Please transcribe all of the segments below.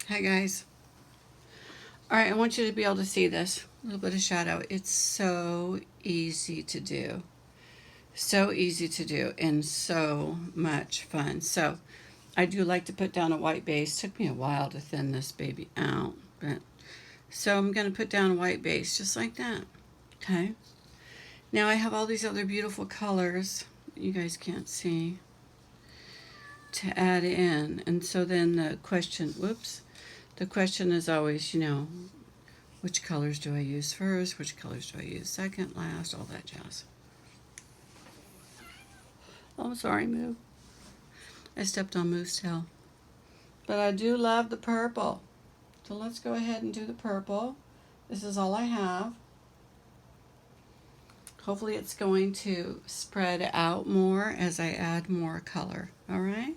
Hi guys. Alright, I want you to be able to see this. A little bit of shadow. It's so easy to do. So easy to do and so much fun. So I do like to put down a white base. Took me a while to thin this baby out. So I'm going to put down a white base just like that. Okay. Now I have all these other beautiful colors you guys can't see to add in. And so then the question is always, which colors do I use first? Which colors do I use second, last? All that jazz. Oh, sorry, Moo. I stepped on Moo's tail. But I do love the purple. So let's go ahead and do the purple. This is all I have. Hopefully it's going to spread out more as I add more color. All right?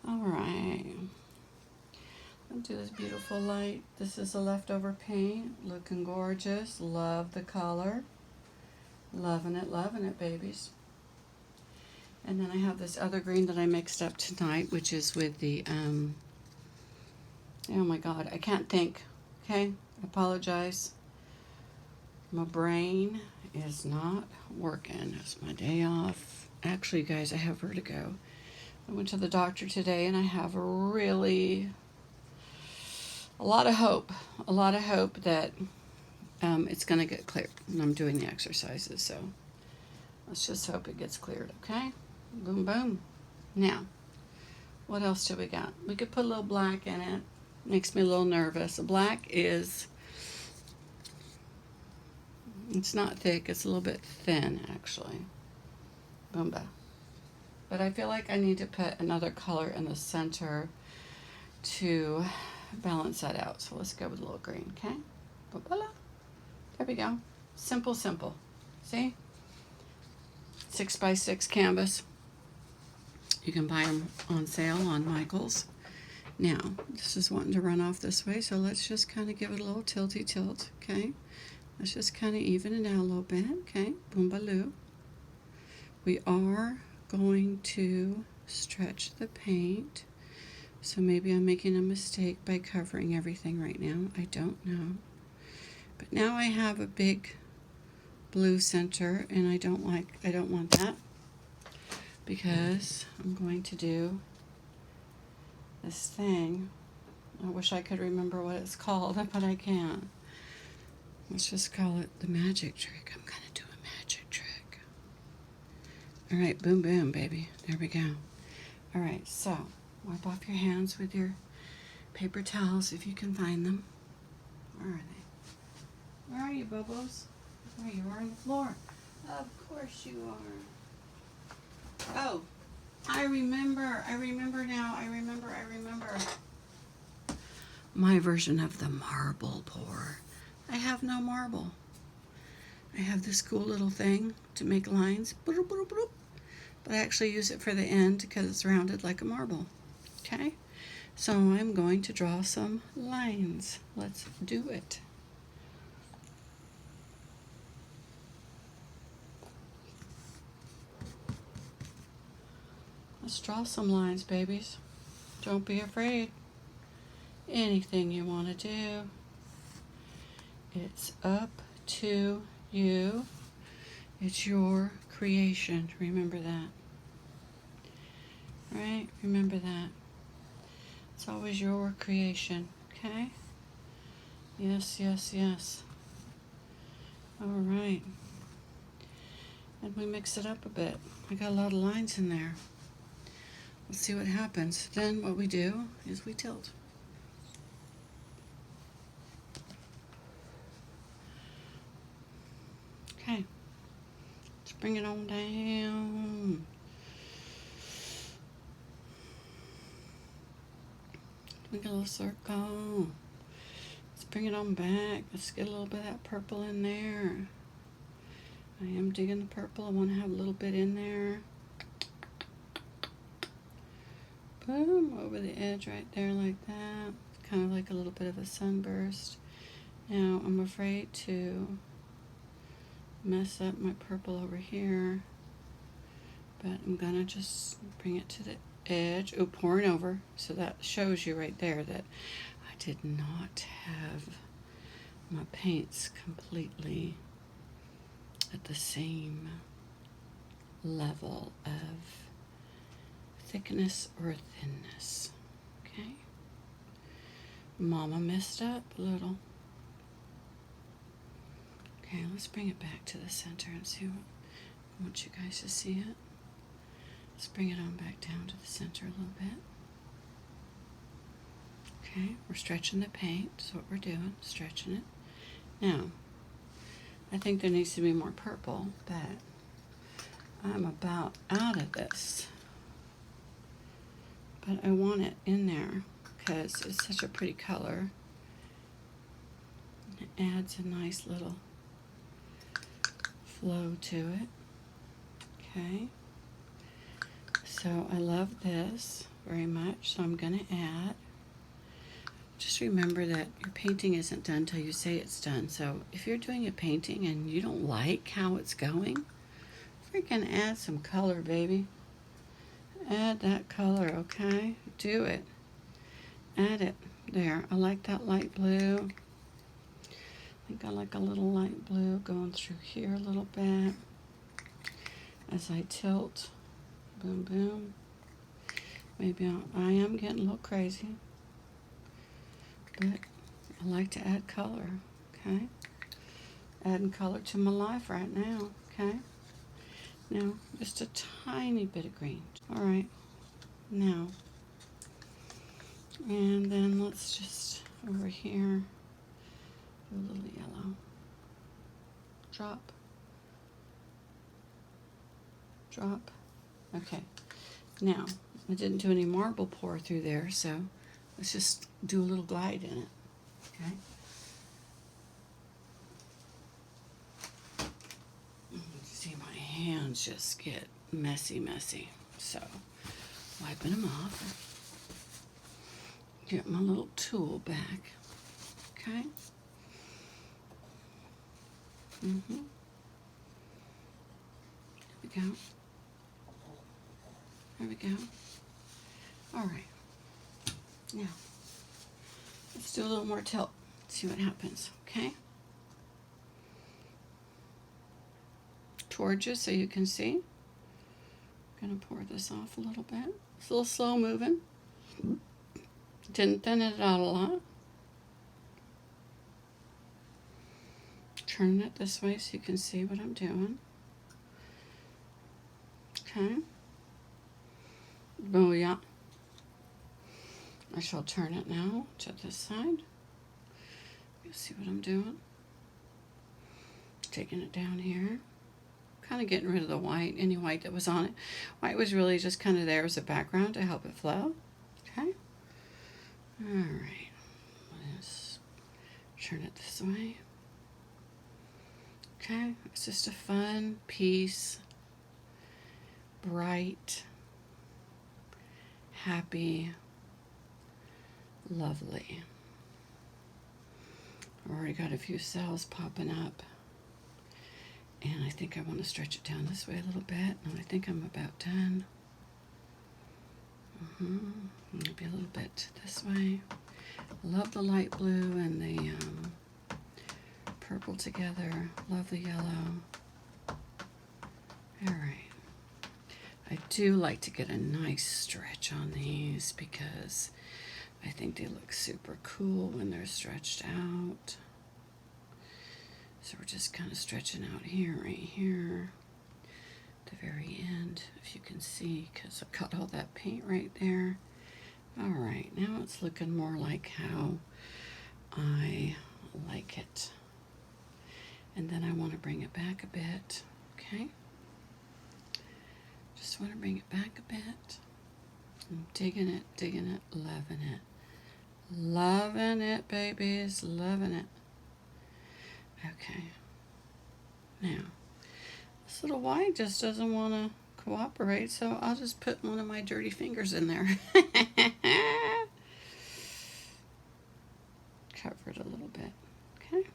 All right. I'll do this beautiful light. This is a leftover paint. Looking gorgeous. Love the color. Loving it, babies. And then I have this other green that I mixed up tonight, which is with the, oh my God, I can't think. Okay, I apologize. My brain is not working. It's my day off. Actually, guys, I have vertigo. I went to the doctor today and I have a lot of hope that it's going to get cleared. And I'm doing the exercises, so let's just hope it gets cleared, okay? Boom, boom. Now, what else do we got? We could put a little black in it. Makes me a little nervous. The black is, it's not thick. It's a little bit thin, actually. Boomba. But I feel like I need to put another color in the center to balance that out. So let's go with a little green, okay? Boom-ba-la. There we go. Simple, simple. See? 6x6 canvas. You can buy them on sale on Michael's. Now, this is wanting to run off this way, so let's just kind of give it a little tilty tilt, okay? Let's just kind of even it out a little bit, okay? Boom-ba-loo. We are going to stretch the paint, so maybe I'm making a mistake by covering everything right now. I don't know. But now I have a big blue center, and I don't want that, because I'm going to do this thing. I wish I could remember what it's called, but I can't. Let's just call it the magic trick. I'm going to do a magic trick. All right, boom, boom, baby. There we go. All right, so wipe off your hands with your paper towels if you can find them. Where are they? Where are you, Bubbles? There you are on the floor. Of course you are. Oh, I remember now. I remember. My version of the marble pour. I have no marble. I have this cool little thing to make lines. But I actually use it for the end because it's rounded like a marble. Okay? So I'm going to draw some lines. Let's do it. Let's draw some lines, babies. Don't be afraid. Anything you want to do, it's up to you. It's your creation. Remember that. Right? Remember that. It's always your creation. Okay? Yes, yes, yes. All right. And we mix it up a bit. I got a lot of lines in there. Let's see what happens. Then what we do is we tilt. Okay. Let's bring it on down. Make a little circle. Let's bring it on back. Let's get a little bit of that purple in there. I am digging the purple. I want to have a little bit in there. Boom, over the edge right there like that. Kind of like a little bit of a sunburst. Now, I'm afraid to mess up my purple over here, but I'm gonna just bring it to the edge, pouring over. So that shows you right there that I did not have my paints completely at the same level of thickness or thinness. Okay. Mama messed up a little. Okay, let's bring it back to the center and see what I want you guys to see it. Let's bring it on back down to the center a little bit. Okay, we're stretching the paint. That's what we're doing, stretching it. Now, I think there needs to be more purple, but I'm about out of this. But I want it in there because it's such a pretty color. It adds a nice little flow to it. Okay. So I love this very much, so I'm going to add. Just remember that your painting isn't done till you say it's done. So if you're doing a painting and you don't like how it's going, freaking add some color, baby. Add that color, okay? Do it. Add it. There. I like that light blue. I think I like a little light blue going through here a little bit. As I tilt. Boom, boom. Maybe I am getting a little crazy. But I like to add color, okay? Adding color to my life right now, okay? Now, just a tiny bit of green. All right, now. And then let's just, over here, do a little yellow. Drop. Drop. Okay. Now, I didn't do any marble pour through there, so let's just do a little glide in it, okay? See, my hands just get messy. So, wiping them off. Get my little tool back, okay? There we go. There we go. All right. Now, let's do a little more tilt. See what happens, okay? Towards you so you can see. I'm going to pour this off a little bit. It's a little slow moving. Didn't thin it out a lot. Turning it this way so you can see what I'm doing. Okay. Booyah. I shall turn it now to this side. You see what I'm doing? Taking it down here. Kind of getting rid of the white, any white that was on it. White was really just kind of there as a background to help it flow. Okay. All right. Let's turn it this way. Okay. It's just a fun piece. Bright. Happy. Lovely. I've already got a few cells popping up. And I think I want to stretch it down this way a little bit. And I think I'm about done. Maybe a little bit this way. Love the light blue and the purple together. Love the yellow. All right. I do like to get a nice stretch on these because I think they look super cool when they're stretched out. So we're just kind of stretching out here, right here, at the very end, if you can see, because I got all that paint right there. All right, now it's looking more like how I like it. And then I want to bring it back a bit, okay? Just want to bring it back a bit. I'm digging it, loving it. Loving it, babies, loving it. Okay. Now, this little white just doesn't want to cooperate, so I'll just put one of my dirty fingers in there. Cover it a little bit. Okay.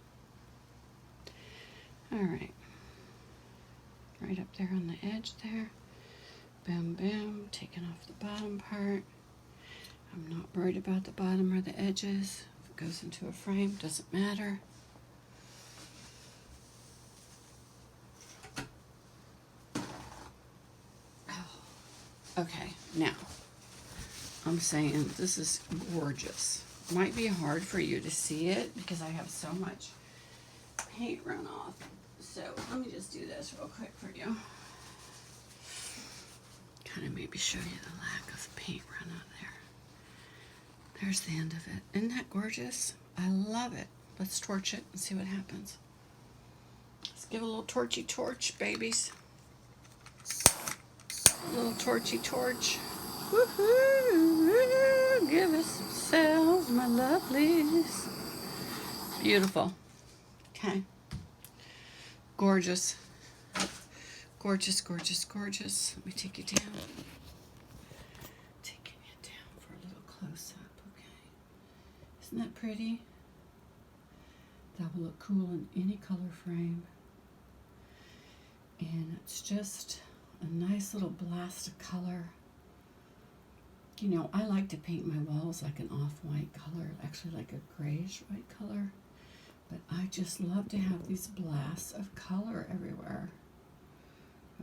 All right. Right up there on the edge there. Boom, boom. Taking off the bottom part. I'm not worried about the bottom or the edges. If it goes into a frame, doesn't matter. Okay, now, I'm saying this is gorgeous. Might be hard for you to see it because I have so much paint runoff. So let me just do this real quick for you. Kind of maybe show you the lack of paint runoff there. There's the end of it. Isn't that gorgeous? I love it. Let's torch it and see what happens. Let's give a little torchy torch, babies. A little torchy torch. Woohoo! Give us some cells, my lovelies. Beautiful. Okay. Gorgeous. Gorgeous, gorgeous, gorgeous. Let me take you down. Taking you down for a little close-up, okay? Isn't that pretty? That will look cool in any color frame. And it's just a nice little blast of color. You know, I like to paint my walls like an off-white color, actually like a grayish white color. But I just love to have these blasts of color everywhere.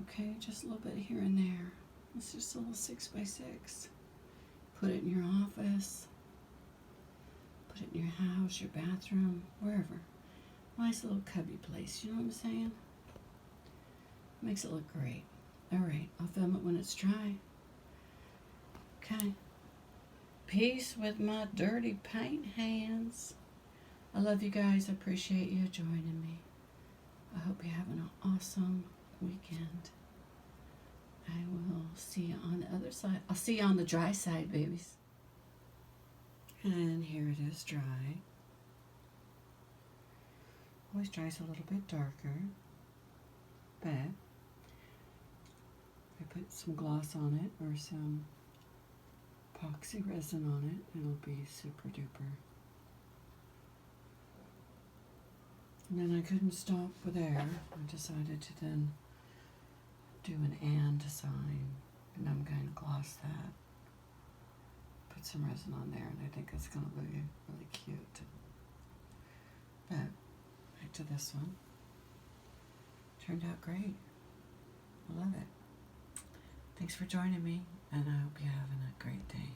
Okay, just a little bit here and there. It's just a little 6x6. Put it in your office. Put it in your house, your bathroom, wherever. Nice little cubby place, you know what I'm saying? Makes it look great. All right, I'll film it when it's dry. Okay. Peace with my dirty paint hands. I love you guys. I appreciate you joining me. I hope you're having an awesome weekend. I will see you on the other side. I'll see you on the dry side, babies. And here it is dry. Always dries a little bit darker. But I put some gloss on it or some epoxy resin on it. It'll be super duper. And then I couldn't stop there. I decided to then do an and sign, and I'm going to gloss that. Put some resin on there, and I think it's going to look really cute. But back to this one. Turned out great. I love it. Thanks for joining me, and I hope you're having a great day.